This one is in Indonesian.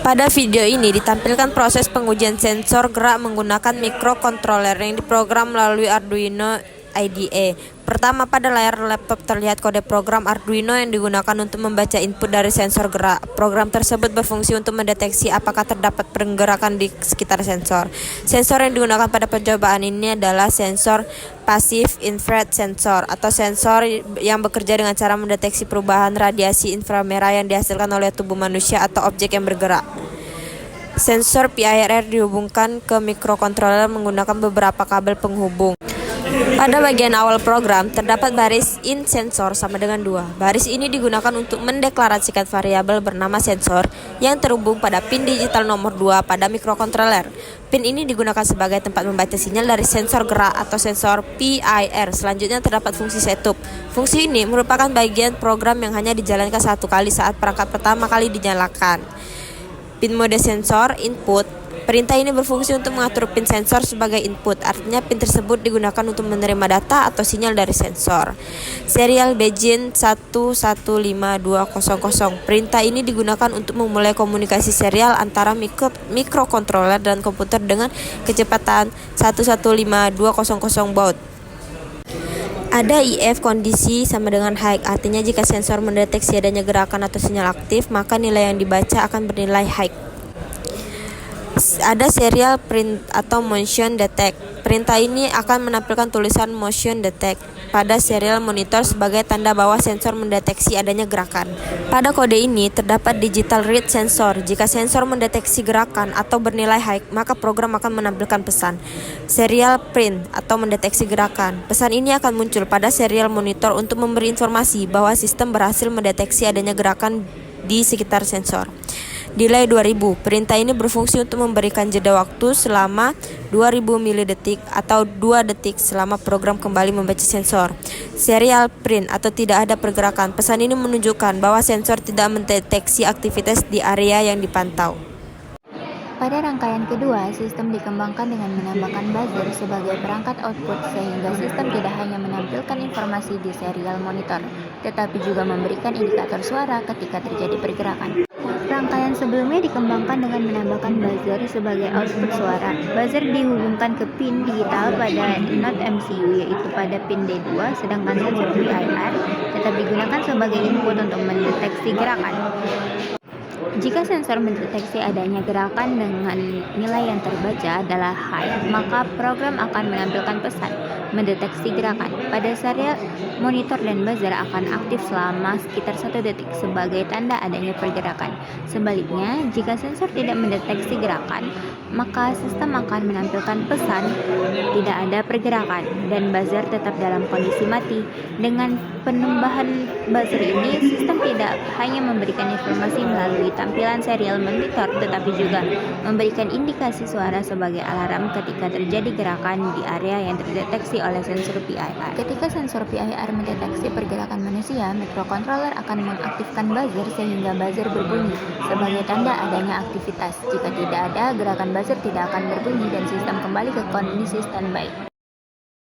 Pada video ini ditampilkan proses pengujian sensor gerak menggunakan microcontroller yang diprogram melalui Arduino IDE. Pertama, pada layar laptop terlihat kode program Arduino yang digunakan untuk membaca input dari sensor gerak. Program tersebut berfungsi untuk mendeteksi apakah terdapat pergerakan di sekitar sensor. Sensor yang digunakan pada percobaan ini adalah sensor passive infrared sensor atau sensor yang bekerja dengan cara mendeteksi perubahan radiasi inframerah yang dihasilkan oleh tubuh manusia atau objek yang bergerak. Sensor PIR dihubungkan ke microcontroller menggunakan beberapa kabel penghubung. Pada bagian awal program, terdapat baris in sensor sama dengan 2. Baris ini digunakan untuk mendeklarasikan variabel bernama sensor yang terhubung pada pin digital nomor 2 pada microcontroller. Pin ini digunakan sebagai tempat membaca sinyal dari sensor gerak atau sensor PIR. Selanjutnya terdapat fungsi setup. Fungsi ini merupakan bagian program yang hanya dijalankan satu kali saat perangkat pertama kali dinyalakan. Pin mode sensor input. Perintah ini berfungsi untuk mengatur pin sensor sebagai input, artinya pin tersebut digunakan untuk menerima data atau sinyal dari sensor. Serial Begin 115200. Perintah ini digunakan untuk memulai komunikasi serial antara microcontroller dan komputer dengan kecepatan 115200 baud. Ada if kondisi sama dengan high, artinya jika sensor mendeteksi adanya gerakan atau sinyal aktif, maka nilai yang dibaca akan bernilai high. Ada serial print atau motion detect. Perintah ini akan menampilkan tulisan motion detect pada serial monitor sebagai tanda bahwa sensor mendeteksi adanya gerakan. Pada kode ini terdapat digital read sensor. Jika sensor mendeteksi gerakan atau bernilai high, maka program akan menampilkan pesan serial print atau mendeteksi gerakan. Pesan ini akan muncul pada serial monitor untuk memberi informasi bahwa sistem berhasil mendeteksi adanya gerakan di sekitar sensor. Delay 2000. Perintah ini berfungsi untuk memberikan jeda waktu selama 2000 milidetik atau 2 detik selama program kembali membaca sensor. Serial print atau tidak ada pergerakan. Pesan ini menunjukkan bahwa sensor tidak mendeteksi aktivitas di area yang dipantau. Pada rangkaian kedua, sistem dikembangkan dengan menambahkan buzzer sebagai perangkat output sehingga sistem tidak hanya menampilkan informasi di serial monitor, tetapi juga memberikan indikator suara ketika terjadi pergerakan. Rangkaian sebelumnya dikembangkan dengan menambahkan buzzer sebagai output suara. Buzzer dihubungkan ke pin digital pada not MCU yaitu pada pin D2, sedangkan sensor PIR tetap digunakan sebagai input untuk mendeteksi gerakan. Jika sensor mendeteksi adanya gerakan dengan nilai yang terbaca adalah high, maka program akan menampilkan pesan mendeteksi gerakan. Pada serial monitor dan buzzer akan aktif selama sekitar 1 detik sebagai tanda adanya pergerakan. Sebaliknya, jika sensor tidak mendeteksi gerakan, maka sistem akan menampilkan pesan tidak ada pergerakan dan buzzer tetap dalam kondisi mati. Dengan penambahan buzzer ini, sistem tidak hanya memberikan informasi melalui tampilan serial monitor, tetapi juga memberikan indikasi suara sebagai alarm ketika terjadi gerakan di area yang terdeteksi oleh sensor PIR. Ketika sensor PIR mendeteksi pergerakan manusia, microcontroller akan mengaktifkan buzzer sehingga buzzer berbunyi sebagai tanda adanya aktivitas. Jika tidak ada, gerakan buzzer tidak akan berbunyi dan sistem kembali ke kondisi standby.